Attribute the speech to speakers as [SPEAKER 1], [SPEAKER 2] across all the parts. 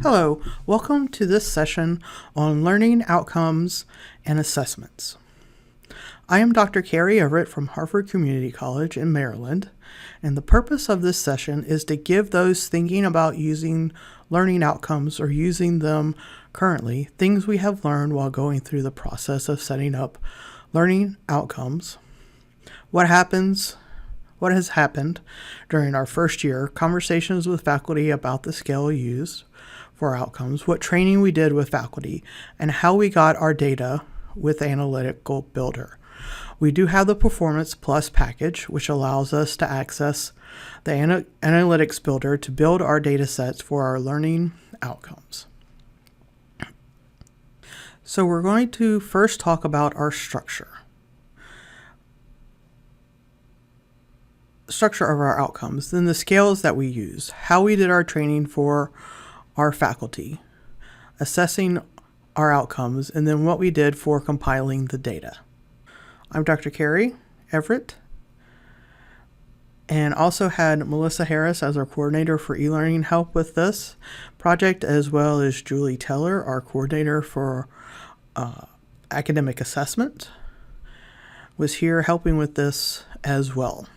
[SPEAKER 1] Hello, welcome to this session on learning outcomes and assessments. I am Dr. Carrie Everett from Harvard Community College in Maryland, and the purpose of this session is to give those thinking about using learning outcomes or using them currently things we have learned while going through the process of setting up learning outcomes, what has happened during our first year, conversations with faculty about the scale used for outcomes, what training we did with faculty, and how we got our data with Analytical Builder. We do have the Performance Plus package, which allows us to access the Analytics Builder to build our data sets for our learning outcomes. So we're going to first talk about our structure of our outcomes, then the scales that we use, how we did our training for our faculty, assessing our outcomes, and then what we did for compiling the data. I'm Dr. Carrie Everett, and also had Melissa Harris as our coordinator for e-learning help with this project, as well as Julie Teller, our coordinator for academic assessment, was here helping with this as well.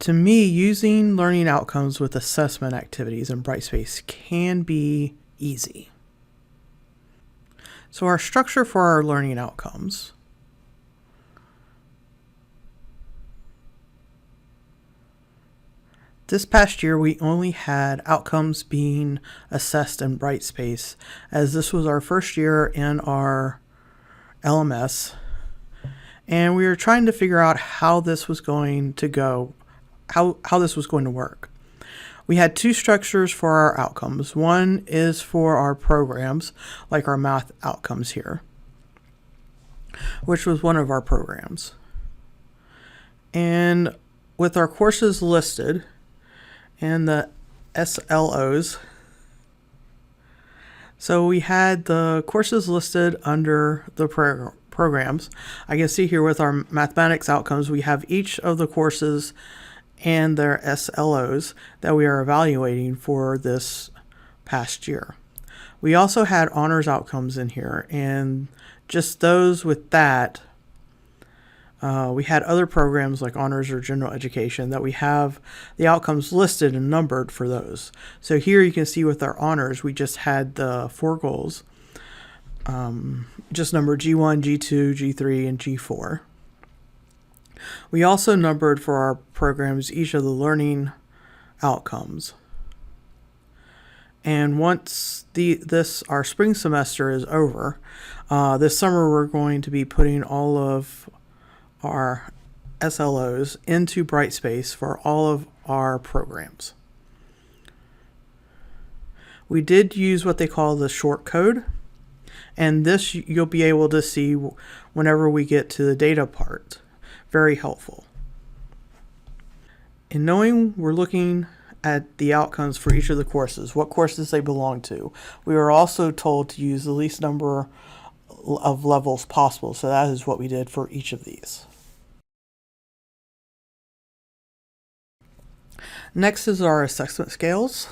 [SPEAKER 1] To me, using learning outcomes with assessment activities in Brightspace can be easy. So our structure for our learning outcomes. This past year, we only had outcomes being assessed in Brightspace, as this was our first year in our LMS, and we were trying to figure out how this was going to go. How this was going to work. We had two structures for our outcomes. One is for our programs, like our math outcomes here, which was one of our programs. And with our courses listed and the SLOs, so we had the courses listed under the programs. I can see here with our mathematics outcomes, we have each of the courses and their SLOs that we are evaluating for this past year. We also had honors outcomes in here, and just those with that, we had other programs like honors or general education that we have the outcomes listed and numbered for those. So here you can see with our honors, we just had the 4 goals, just numbered G1, G2, G3, and G4. We also numbered for our programs each of the learning outcomes. And once our spring semester is over, this summer we're going to be putting all of our SLOs into Brightspace for all of our programs. We did use what they call the short code, and this you'll be able to see whenever we get to the data part. Very helpful. In knowing we're looking at the outcomes for each of the courses, what courses they belong to, we are also told to use the least number of levels possible. So that is what we did for each of these. Next is our assessment scales.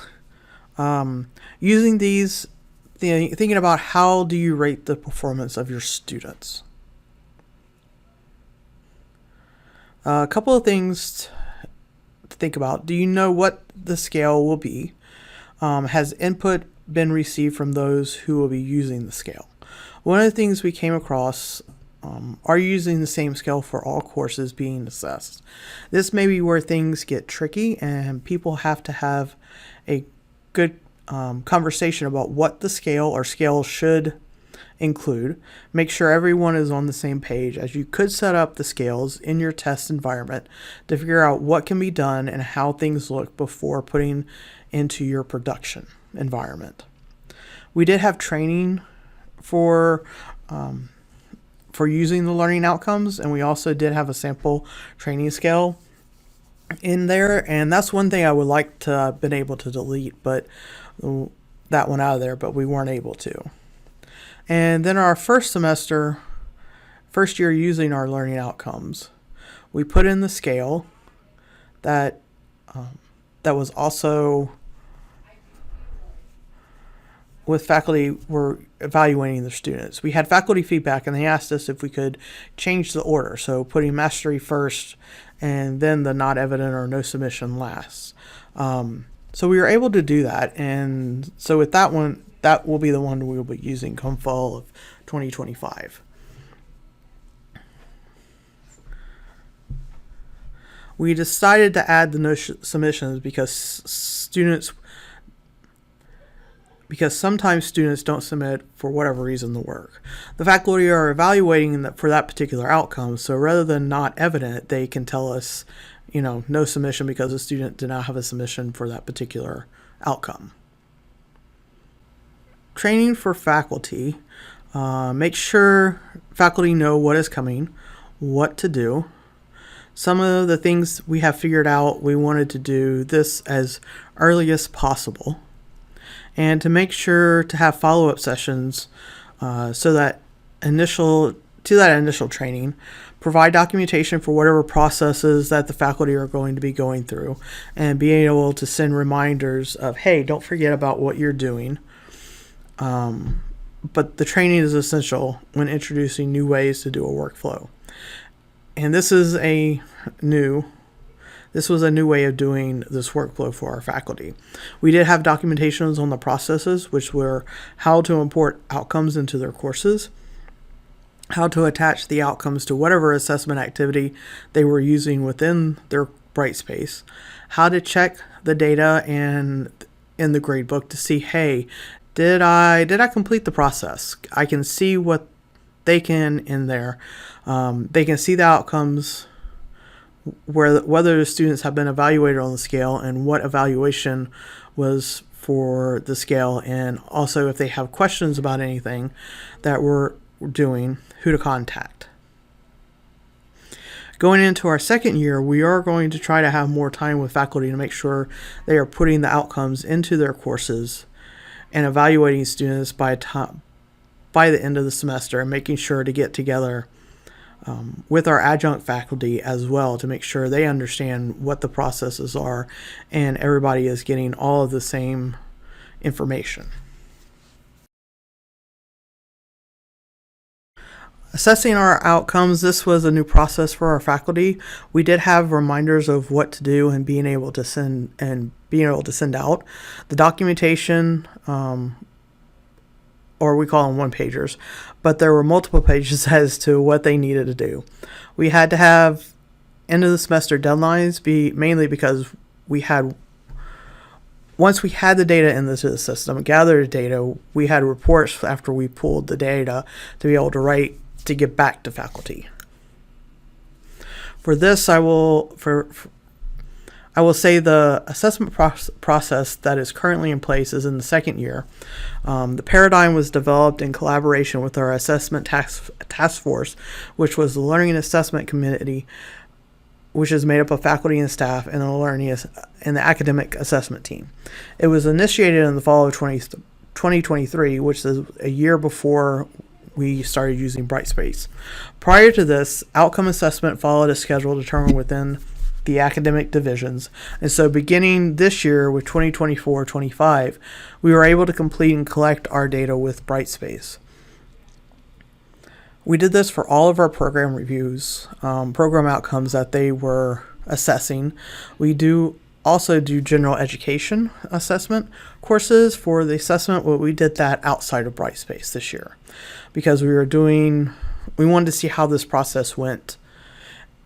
[SPEAKER 1] Using these, thinking about how do you rate the performance of your students. A couple of things to think about. Do you know what the scale will be? Has input been received from those who will be using the scale? One of the things we came across, are you using the same scale for all courses being assessed? This may be where things get tricky and people have to have a good conversation about what the scale or scales should include. Make sure everyone is on the same page, as you could set up the scales in your test environment to figure out what can be done and how things look before putting into your production environment. We did have training for using the learning outcomes, and we also did have a sample training scale in there, and that's one thing I would like to have been able to delete, but that one out of there, but we weren't able to. And then our first year using our learning outcomes, we put in the scale that that was also with faculty were evaluating their students. We had faculty feedback, and they asked us if we could change the order, so putting mastery first and then the not evident or no submission last. So we were able to do that, and so with that one, that will be the one we will be using come fall of 2025. We decided to add the no submissions because sometimes students don't submit for whatever reason the work. The faculty are evaluating for that particular outcome, so rather than not evident, they can tell us, no submission because the student did not have a submission for that particular outcome. Training for faculty. Make sure faculty know what is coming, what to do. Some of the things we have figured out, we wanted to do this as early as possible. And to make sure to have follow-up sessions so that initial training, provide documentation for whatever processes that the faculty are going to be going through, and being able to send reminders of, hey, don't forget about what you're doing. But the training is essential when introducing new ways to do a workflow. And this was a new way of doing this workflow for our faculty. We did have documentations on the processes, which were how to import outcomes into their courses, how to attach the outcomes to whatever assessment activity they were using within their Brightspace, how to check the data and in the gradebook to see, hey, did I complete the process? I can see what they can in there. They can see the outcomes, whether the students have been evaluated on the scale and what evaluation was for the scale, and also if they have questions about anything that we're doing, who to contact. Going into our second year, we are going to try to have more time with faculty to make sure they are putting the outcomes into their courses and evaluating students by the end of the semester, and making sure to get together with our adjunct faculty as well to make sure they understand what the processes are and everybody is getting all of the same information. Assessing our outcomes, this was a new process for our faculty. We did have reminders of what to do and being able to send out. The documentation, or we call them one-pagers, but there were multiple pages as to what they needed to do. We had to have end of the semester deadlines mainly because once we had the data in the system, gathered data, we had reports after we pulled the data to be able to write to get back to faculty. For this, I will say the assessment process that is currently in place is in the second year. The paradigm was developed in collaboration with our assessment task force, which was the Learning and Assessment Committee, which is made up of faculty and staff, and the academic assessment team. It was initiated in the fall of 2023, which is a year before we started using Brightspace. Prior to this, outcome assessment followed a schedule determined within the academic divisions. And so beginning this year with 2024-25, we were able to complete and collect our data with Brightspace. We did this for all of our program reviews, program outcomes that they were assessing. We also do general education assessment courses for the assessment, but we did that outside of Brightspace this year because we wanted to see how this process went.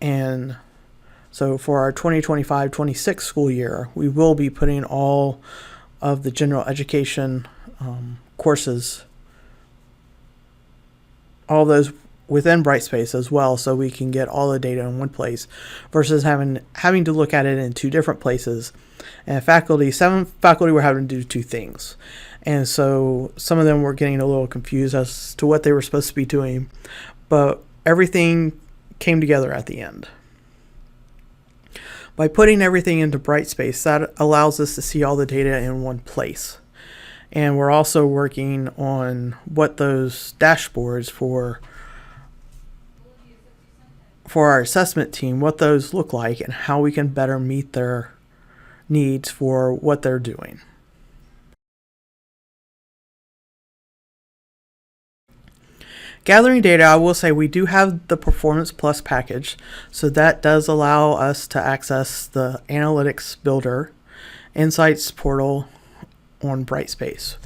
[SPEAKER 1] And so for our 2025-26 school year, we will be putting all of the general education courses, all those within Brightspace as well, so we can get all the data in one place versus having to look at it in two different places. And 7 faculty were having to do two things. And so some of them were getting a little confused as to what they were supposed to be doing, but everything came together at the end. By putting everything into Brightspace, that allows us to see all the data in one place. And we're also working on what those dashboards for our assessment team, what those look like and how we can better meet their needs for what they're doing. Gathering data, I will say we do have the Performance Plus package, so that does allow us to access the Analytics Builder Insights portal on Brightspace.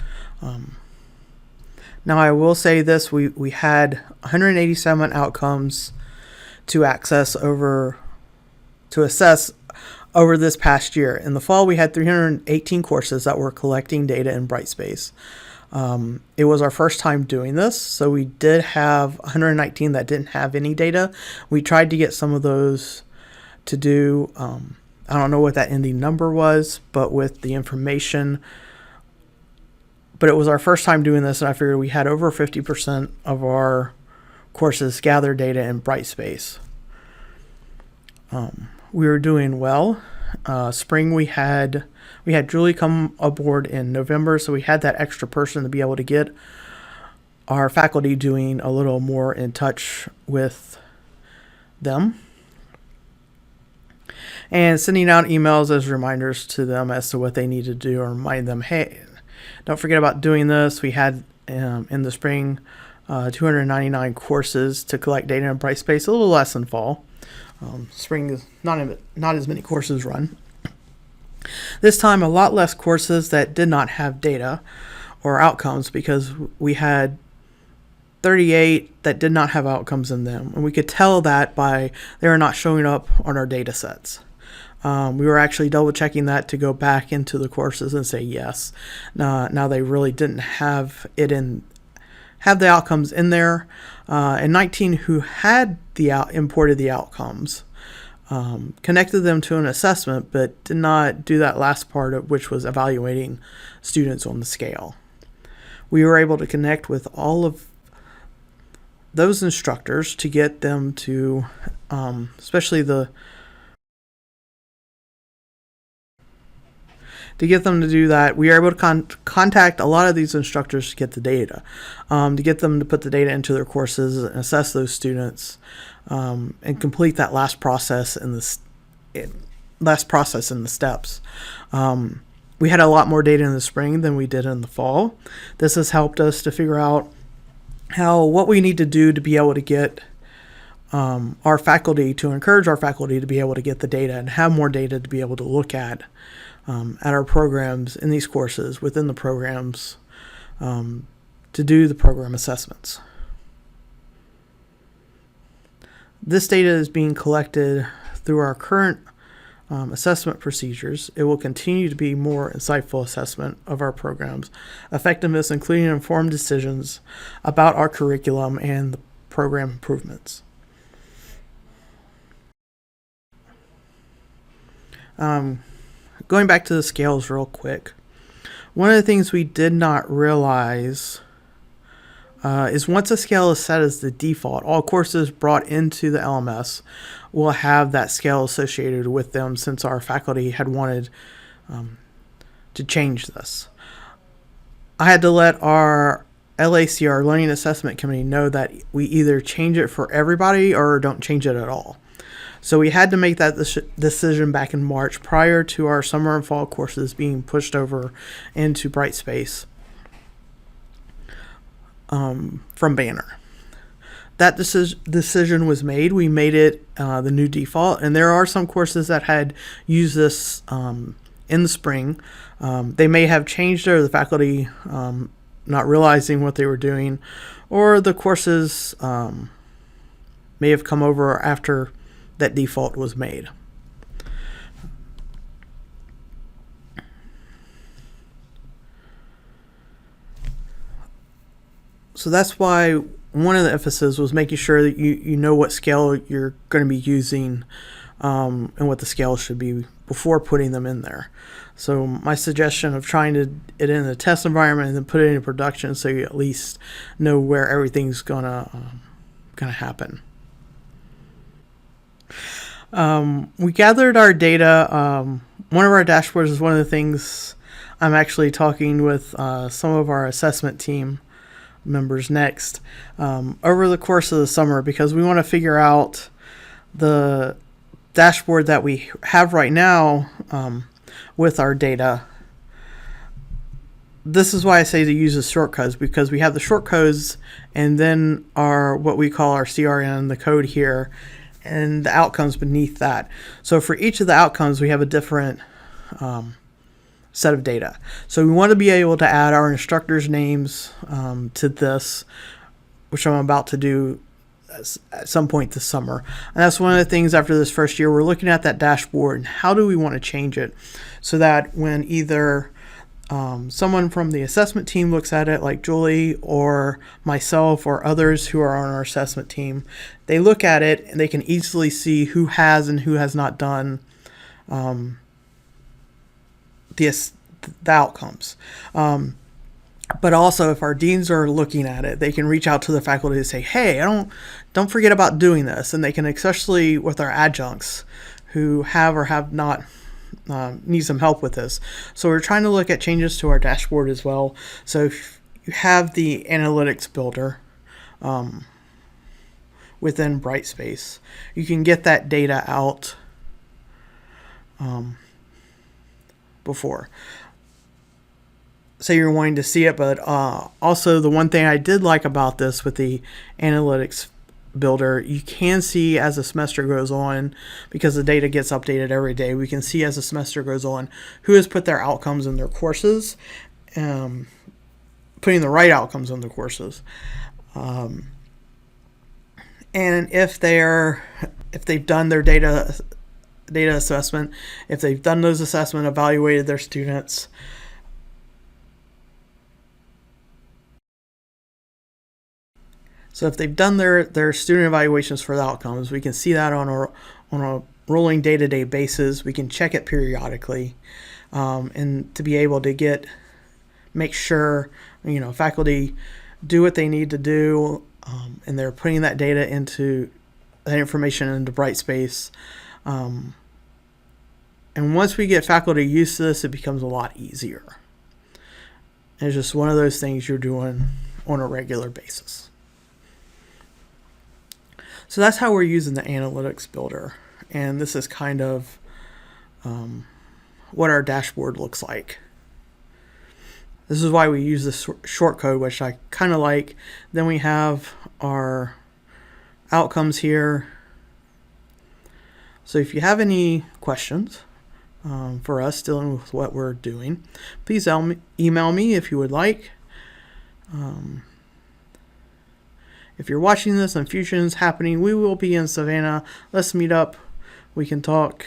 [SPEAKER 1] Now I will say this, we had 187 outcomes to assess over this past year. In the fall, we had 318 courses that were collecting data in Brightspace. It was our first time doing this, so we did have 119 that didn't have any data. We tried to get some of those to do. I don't know what that ending number was, but with the information. But it was our first time doing this, and I figured we had over 50% of our courses gather data in Brightspace. We were doing well. Spring we had Julie come aboard in November, so we had that extra person to be able to get our faculty doing a little more in touch with them and sending out emails as reminders to them as to what they need to do, or remind them, hey, don't forget about doing this. We had in the spring 299 courses to collect data in Brightspace, a little less than fall. Spring is not as many courses run. This time, a lot less courses that did not have data or outcomes, because we had 38 that did not have outcomes in them. And we could tell that by they are not showing up on our data sets. We were actually double checking that to go back into the courses and say yes. Now they really didn't have the outcomes in there. And 19 who had imported the outcomes connected them to an assessment, but did not do that last part of which was evaluating students on the scale. We were able to connect with all of those instructors to get them to, to get them to do that. We are able to contact a lot of these instructors to get the data, to get them to put the data into their courses and assess those students, and complete that last process in the steps. We had a lot more data in the spring than we did in the fall. This has helped us to figure out what we need to do to be able to get our faculty, to encourage our faculty to be able to get the data and have more data to be able to look at our programs in these courses, within the programs, to do the program assessments. This data is being collected through our current assessment procedures. It will continue to be more insightful assessment of our programs' effectiveness, including informed decisions about our curriculum and the program improvements. Going back to the scales real quick, one of the things we did not realize is once a scale is set as the default, all courses brought into the LMS will have that scale associated with them, since our faculty had wanted to change this. I had to let our LAC, our Learning Assessment Committee, know that we either change it for everybody or don't change it at all. So we had to make that decision back in March, prior to our summer and fall courses being pushed over into Brightspace from Banner. That decision was made. We made it the new default, and there are some courses that had used this in the spring. They may have changed it, or the faculty not realizing what they were doing, or the courses may have come over after that default was made. So that's why one of the emphasis was making sure that you know what scale you're going to be using and what the scale should be before putting them in there. So my suggestion of trying it in a test environment and then put it into production, so you at least know where everything's gonna happen. We gathered our data. One of our dashboards is one of the things I'm actually talking with some of our assessment team members next over the course of the summer, because we want to figure out the dashboard that we have right now. with our data. This is why I say to use the shortcodes, because we have the shortcodes and then our what we call our CRN, the code here, and the outcomes beneath that. So for each of the outcomes, we have a different set of data. So we want to be able to add our instructors' names to this, which I'm about to do at some point this summer. And that's one of the things after this first year, we're looking at that dashboard and how do we want to change it so that when either someone from the assessment team looks at it, like Julie or myself or others who are on our assessment team, they look at it and they can easily see who has and who has not done the outcomes. But also, if our deans are looking at it, they can reach out to the faculty and say, hey, don't forget about doing this. And they can, especially with our adjuncts who have or have not need some help with this. So we're trying to look at changes to our dashboard as well. So if you have the analytics builder within Brightspace, you can get that data out before. Say you're wanting to see it, but also the one thing I did like about this with the analytics builder, you can see as the semester goes on, because the data gets updated every day, we can see as the semester goes on who has put their outcomes in their courses, putting the right outcomes in the courses, and if they've done their data assessment, if they've done those assessment, evaluated their students. So if they've done their student evaluations for the outcomes, we can see that on a rolling day-to-day basis. We can check it periodically, and to be able to make sure faculty do what they need to do, and they're putting that information into Brightspace. And once we get faculty used to this, it becomes a lot easier. And it's just one of those things you're doing on a regular basis. So that's how we're using the analytics builder. And this is kind of what our dashboard looks like. This is why we use this short code, which I kind of like. Then we have our outcomes here. So if you have any questions for us dealing with what we're doing, please email me if you would like. If you're watching this and Fusion's happening, we will be in Savannah. Let's meet up. We can talk.